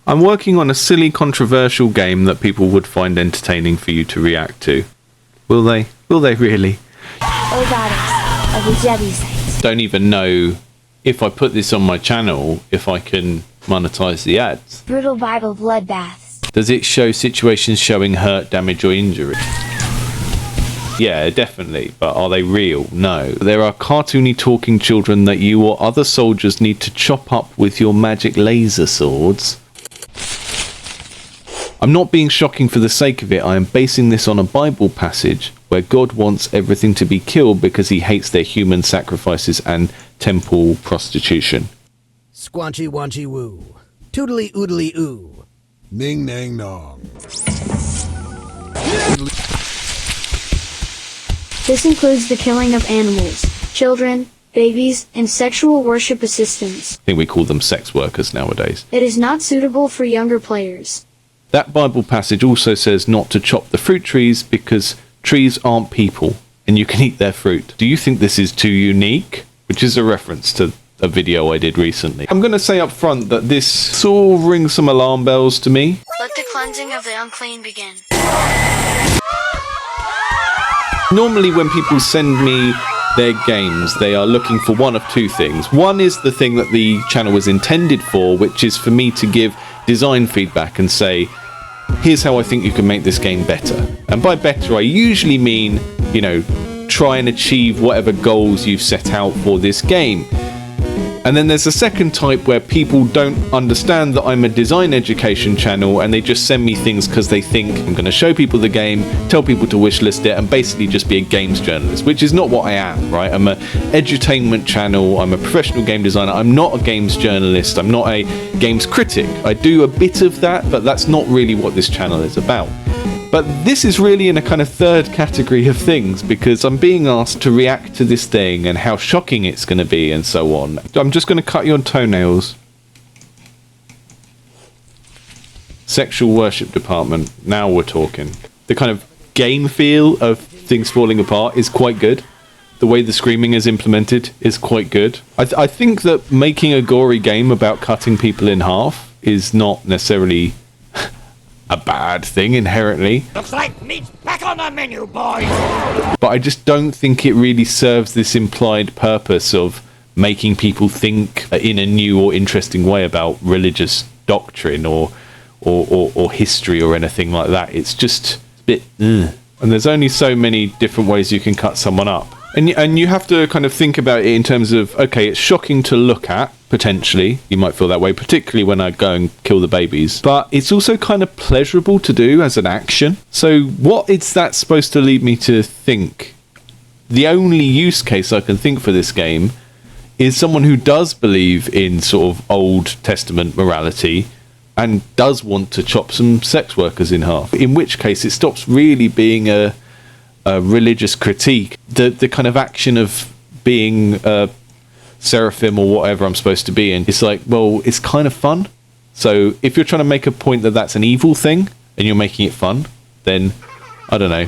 I'm working on a silly, controversial game that people would find entertaining for you to react to. Will they? Will they really? O goddess of the Jebusites. Don't even know if I put this on my channel if I can monetize the ads. Brutal Bible bloodbaths. Does it show situations showing hurt, damage or injury? Yeah, definitely, but are they real? No. There are cartoony talking children that you or other soldiers need to chop up with your magic laser swords. I'm not being shocking for the sake of it. I am basing this on a Bible passage where God wants everything to be killed because he hates their human sacrifices and temple prostitution. Squanchy wanchy woo. Toodly oodly oo. Ning nang nong. This includes the killing of animals, children, babies, and sexual worship assistants. I think we call them sex workers nowadays. It is not suitable for younger players. That Bible passage also says not to chop the fruit trees because trees aren't people and you can eat their fruit. Do you think this is too unique? Which is a reference to a video I did recently. I'm going to say up front that this sort of rings some alarm bells to me. Let the cleansing of the unclean begin. Normally when people send me their games, they are looking for one of two things. One is the thing that the channel was intended for, which is for me to give design feedback and say, here's how I think you can make this game better. And by better, I usually mean, you know, try and achieve whatever goals you've set out for this game. And then there's a second type where people don't understand that I'm a design education channel and they just send me things because they think I'm going to show people the game, tell people to wishlist it, and basically just be a games journalist, which is not what I am, right? I'm an edutainment channel, I'm a professional game designer, I'm not a games journalist, I'm not a games critic. I do a bit of that, but that's not really what this channel is about. But this is really in a kind of third category of things because I'm being asked to react to this thing and how shocking it's going to be and so on. I'm just going to cut your toenails. Sexual worship department. Now we're talking. The kind of game feel of things falling apart is quite good. The way the screaming is implemented is quite good. I think that making a gory game about cutting people in half is not necessarily a bad thing inherently. Looks like meat's back on the menu, boys! But I just don't think it really serves this implied purpose of making people think in a new or interesting way about religious doctrine or history or anything like that. It's just a bit and there's only so many different ways you can cut someone up. And you have to kind of think about it in terms of, okay, it's shocking to look at, potentially. You might feel that way, particularly when I go and kill the babies. But it's also kind of pleasurable to do as an action. So what is that supposed to lead me to think? The only use case I can think for this game is someone who does believe in sort of Old Testament morality and does want to chop some sex workers in half. In which case it stops really being a religious critique. The kind of action of being a seraphim or whatever I'm supposed to be in, it's like, well, it's kind of fun. So if you're trying to make a point that that's an evil thing and you're making it fun, then I don't know,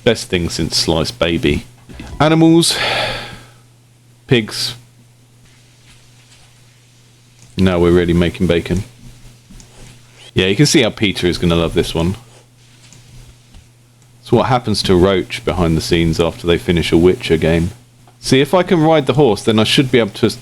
best thing since sliced baby. Animals, pigs. Now we're really making bacon. Yeah, you can see how Peter is going to love this one. It's what happens to Roach behind the scenes after they finish a Witcher game. See, if I can ride the horse, then I should be able to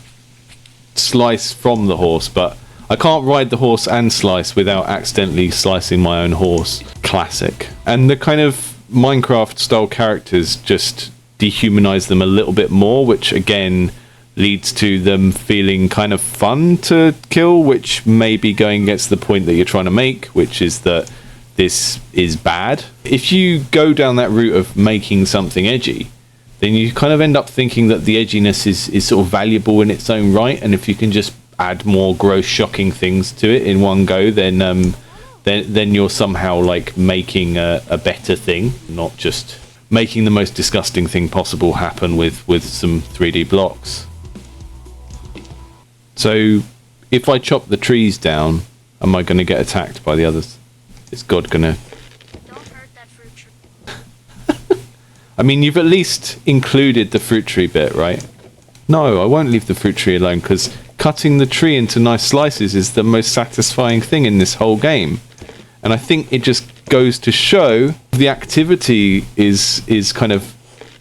slice from the horse, but I can't ride the horse and slice without accidentally slicing my own horse. Classic. And the kind of Minecraft-style characters just dehumanize them a little bit more, which again leads to them feeling kind of fun to kill, which may be going against the point that you're trying to make, which is that this is bad. If you go down that route of making something edgy, then you kind of end up thinking that the edginess is sort of valuable in its own right, and if you can just add more gross, shocking things to it in one go, then you're somehow like making a better thing, not just making the most disgusting thing possible happen with some 3D blocks. So if I chop the trees down, am I going to get attacked by the others? Is God gonna... Don't hurt that fruit tree. I mean, you've at least included the fruit tree bit, right? No, I won't leave the fruit tree alone, because cutting the tree into nice slices is the most satisfying thing in this whole game. And I think it just goes to show the activity is kind of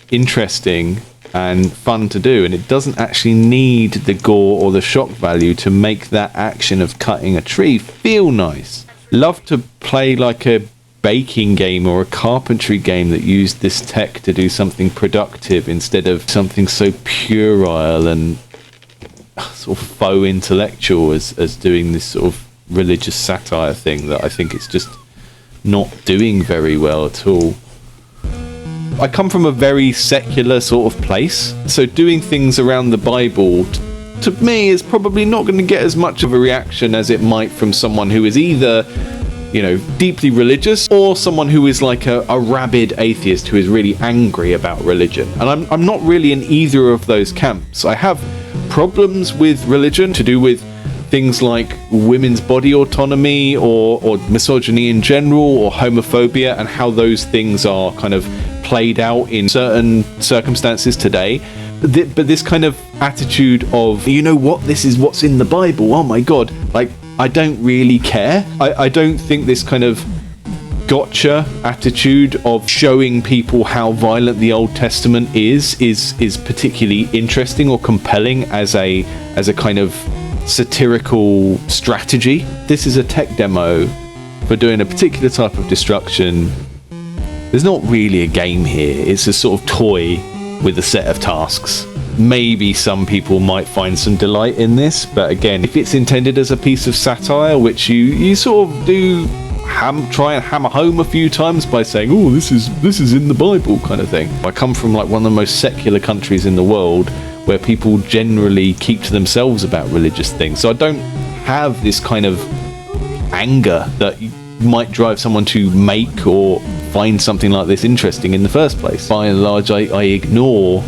interesting and fun to do, and it doesn't actually need the gore or the shock value to make that action of cutting a tree feel nice. Love to play like a baking game or a carpentry game that used this tech to do something productive instead of something so puerile and sort of faux intellectual as doing this sort of religious satire thing that I think it's just not doing very well at all. I come from a very secular sort of place, so doing things around the Bible to me is probably not going to get as much of a reaction as it might from someone who is either, you know, deeply religious, or someone who is like a rabid atheist who is really angry about religion. And I'm not really in either of those camps. I have problems with religion to do with things like women's body autonomy or misogyny in general or homophobia, and how those things are kind of played out in certain circumstances today. But this kind of attitude of, you know what, this is what's in the Bible, oh my god, like, I don't really care. I don't think this kind of gotcha attitude of showing people how violent the Old Testament is particularly interesting or compelling as a kind of satirical strategy. This is a tech demo for doing a particular type of destruction. There's not really a game here. It's a sort of toy with a set of tasks. Maybe some people might find some delight in this, but again, if it's intended as a piece of satire, which you sort of do try and hammer home a few times by saying, oh, this is in the Bible kind of thing. I come from like one of the most secular countries in the world, where people generally keep to themselves about religious things, so I don't have this kind of anger that might drive someone to make or find something like this interesting in the first place. By and large, I ignore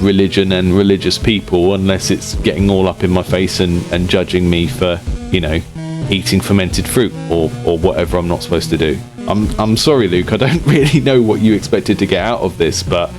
religion and religious people unless it's getting all up in my face and judging me for, you know, eating fermented fruit or whatever I'm not supposed to do. I'm sorry, Luke, I don't really know what you expected to get out of this, but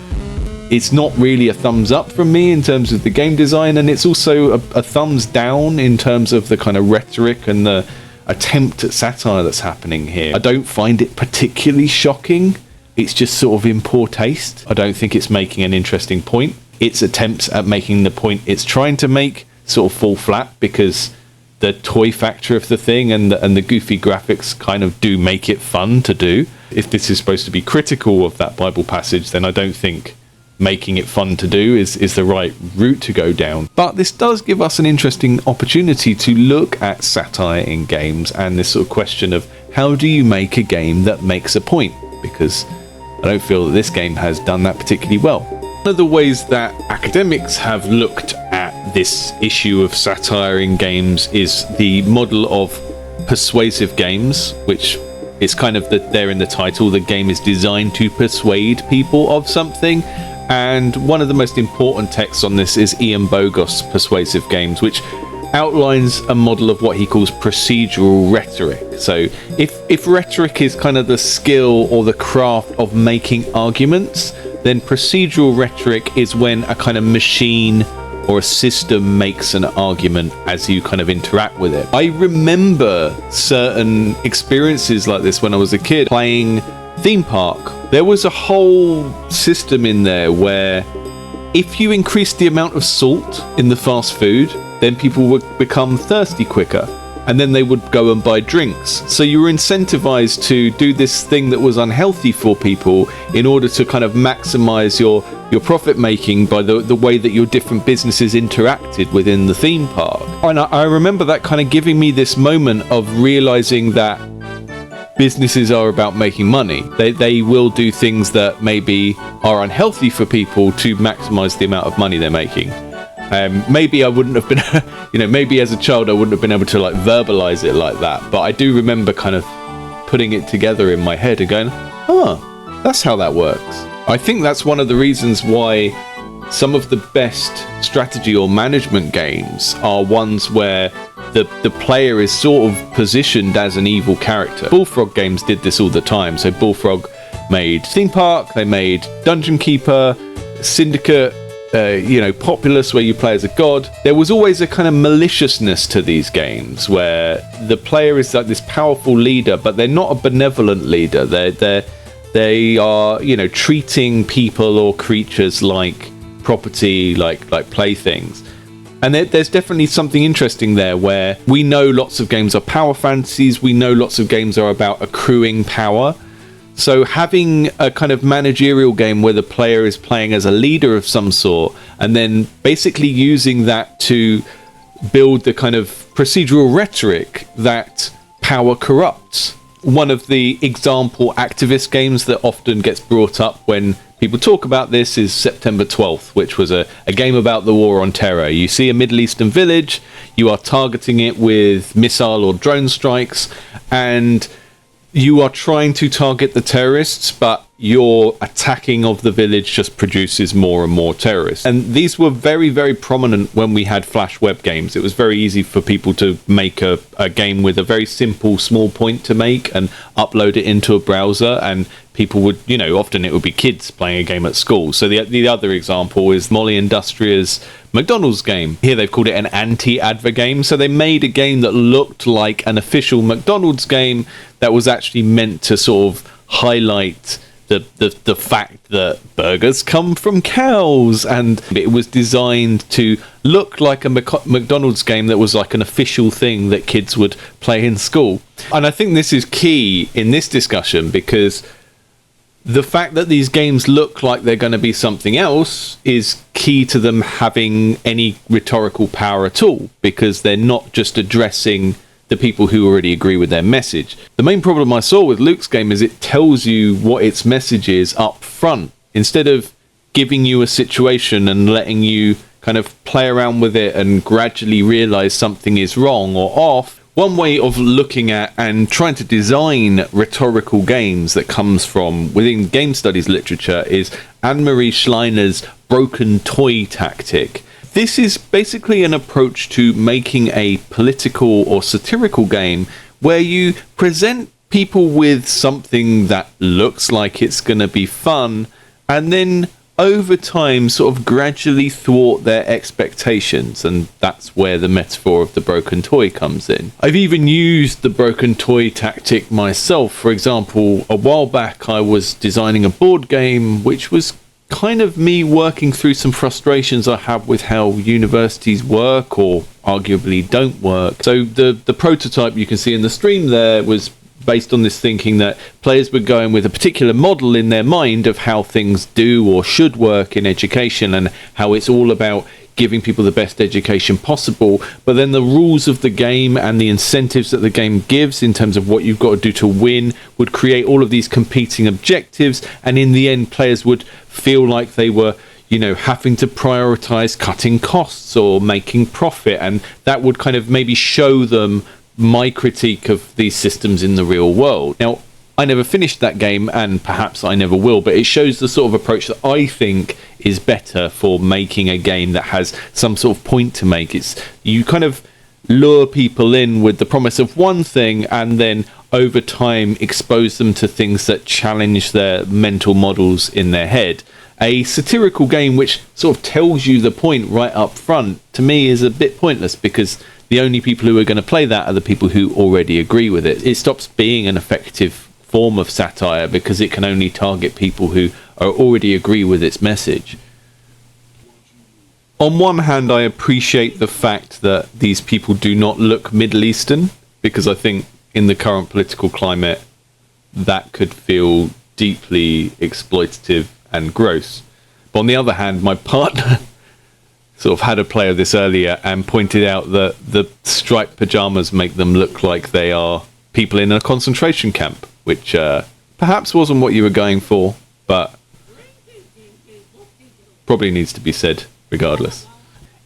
it's not really a thumbs up from me in terms of the game design, and it's also a thumbs down in terms of the kind of rhetoric and the attempt at satire that's happening here. I don't find it particularly shocking. It's just sort of in poor taste. I don't think it's making an interesting point. Its attempts at making the point it's trying to make sort of fall flat, because the toy factor of the thing and the goofy graphics kind of do make it fun to do. If this is supposed to be critical of that Bible passage, then I don't think making it fun to do is the right route to go down. But this does give us an interesting opportunity to look at satire in games and this sort of question of how do you make a game that makes a point, because I don't feel that this game has done that particularly well. One of the ways that academics have looked at this issue of satire in games is the model of persuasive games, which is kind of there in the title. The game is designed to persuade people of something. And one of the most important texts on this is Ian Bogos' Persuasive Games, which outlines a model of what he calls procedural rhetoric. So if rhetoric is kind of the skill or the craft of making arguments, then procedural rhetoric is when a kind of machine or a system makes an argument as you kind of interact with it. I remember certain experiences like this when I was a kid playing Theme Park. There was a whole system in there where if you increased the amount of salt in the fast food, then people would become thirsty quicker, and then they would go and buy drinks. So you were incentivized to do this thing that was unhealthy for people in order to kind of maximize your profit making by the way that your different businesses interacted within the theme park. And I remember that kind of giving me this moment of realizing that businesses are about making money. They will do things that maybe are unhealthy for people to maximize the amount of money they're making. Maybe I wouldn't have been, maybe as a child I wouldn't have been able to like verbalize it like that, but I do remember kind of putting it together in my head and going, oh, that's how that works. I think that's one of the reasons why some of the best strategy or management games are ones where the player is sort of positioned as an evil character. Bullfrog games did this all the time. So Bullfrog made Theme Park, they made Dungeon Keeper, Syndicate, populace where you play as a god. There was always a kind of maliciousness to these games where the player is like this powerful leader, but they're not a benevolent leader. They are, treating people or creatures like property, like playthings. And there's definitely something interesting there where we know lots of games are power fantasies. We know lots of games are about accruing power. So having a kind of managerial game where the player is playing as a leader of some sort and then basically using that to build the kind of procedural rhetoric that power corrupts. One of the example activist games that often gets brought up when people talk about this is September 12th, which was a game about the war on terror. You see a Middle Eastern village, you are targeting it with missile or drone strikes, and you are trying to target the terrorists, but your attacking of the village just produces more and more terrorists. And these were very, very prominent when we had Flash web games. It was very easy for people to make a game with a very simple, small point to make and upload it into a browser, and people would, often it would be kids playing a game at school. So the other example is Molly Industria's McDonald's game. Here they've called it an anti-adver game. So they made a game that looked like an official McDonald's game that was actually meant to sort of highlight the fact that burgers come from cows, and it was designed to look like a McDonald's game that was like an official thing that kids would play in school. And I think this is key in this discussion, because the fact that these games look like they're going to be something else is key to them having any rhetorical power at all, because they're not just addressing the people who already agree with their message. The main problem I saw with Luke's game is it tells you what its message is up front, instead of giving you a situation and letting you kind of play around with it and gradually realize something is wrong or off. One way of looking at and trying to design rhetorical games that comes from within game studies literature is Anne-Marie Schleiner's broken toy tactic. This is basically an approach to making a political or satirical game where you present people with something that looks like it's going to be fun, and then over time sort of gradually thwart their expectations, and that's where the metaphor of the broken toy comes in. I've even used the broken toy tactic myself. For example, a while back I was designing a board game which was kind of me working through some frustrations I have with how universities work or arguably don't work. So the prototype you can see in the stream there was based on this thinking that players were going with a particular model in their mind of how things do or should work in education, and how it's all about giving people the best education possible, but then the rules of the game and the incentives that the game gives in terms of what you've got to do to win would create all of these competing objectives, and in the end players would feel like they were having to prioritize cutting costs or making profit, and that would kind of maybe show them my critique of these systems in the real world. Now, I never finished that game, and perhaps I never will, but it shows the sort of approach that I think is better for making a game that has some sort of point to make. It's you kind of lure people in with the promise of one thing, and then over time expose them to things that challenge their mental models in their head. A satirical game which sort of tells you the point right up front, to me, is a bit pointless, because the only people who are going to play that are the people who already agree with it. It stops being an effective form of satire because it can only target people who already agree with its message. On one hand, I appreciate the fact that these people do not look Middle Eastern, because I think in the current political climate that could feel deeply exploitative and gross. But on the other hand, my partner sort of had a play of this earlier and pointed out that the striped pajamas make them look like they are people in a concentration camp, which perhaps wasn't what you were going for, but probably needs to be said regardless.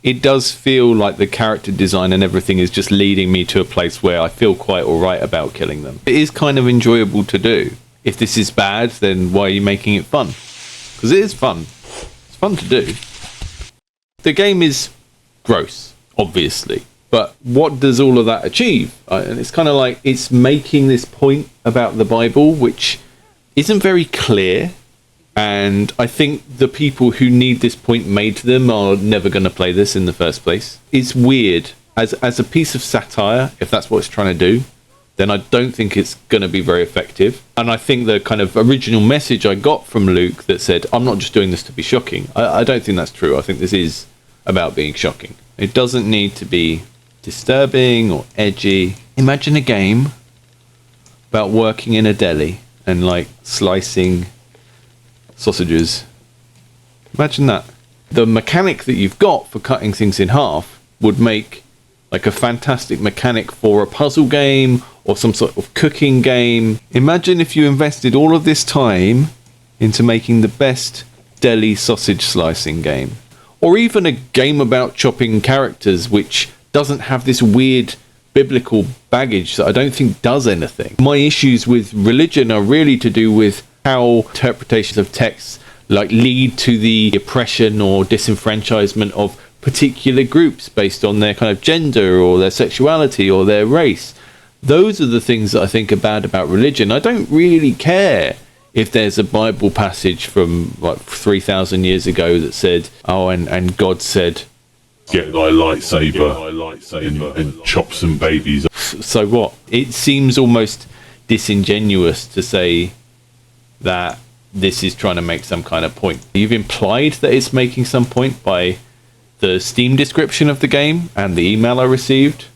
It does feel like the character design and everything is just leading me to a place where I feel quite alright about killing them. It is kind of enjoyable to do. If this is bad, then why are you making it fun? Because it is fun. It's fun to do. The game is gross, obviously, but what does all of that achieve? And it's kind of like it's making this point about the Bible, which isn't very clear. And I think the people who need this point made to them are never going to play this in the first place. It's weird. As a piece of satire, if that's what it's trying to do, then I don't think it's going to be very effective. And I think the kind of original message I got from Luke that said, I'm not just doing this to be shocking, I don't think that's true. I think this is about being shocking. It doesn't need to be disturbing or edgy. Imagine a game about working in a deli and like slicing sausages. Imagine that. The mechanic that you've got for cutting things in half would make like a fantastic mechanic for a puzzle game or some sort of cooking game. Imagine if you invested all of this time into making the best deli sausage slicing game. Or even a game about chopping characters which doesn't have this weird biblical baggage that I don't think does anything. My issues with religion are really to do with how interpretations of texts like lead to the oppression or disenfranchisement of particular groups based on their kind of gender or their sexuality or their race. Those are the things that I think are bad about religion. I don't really care if there's a Bible passage from like 3,000 years ago that said, oh, and God said, get thy lightsaber and chop some babies. So what? It seems almost disingenuous to say that this is trying to make some kind of point. You've implied that it's making some point by the Steam description of the game and the email I received,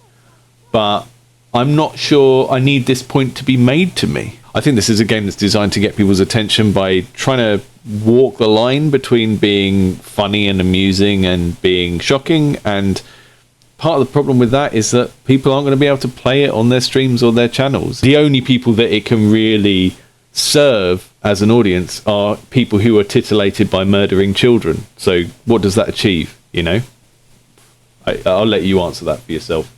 but I'm not sure I need this point to be made to me. I think this is a game that's designed to get people's attention by trying to walk the line between being funny and amusing and being shocking, and part of the problem with that is that people aren't going to be able to play it on their streams or their channels. The only people that it can really serve as an audience are people who are titillated by murdering children. So what does that achieve, you know? I'll let you answer that for yourself.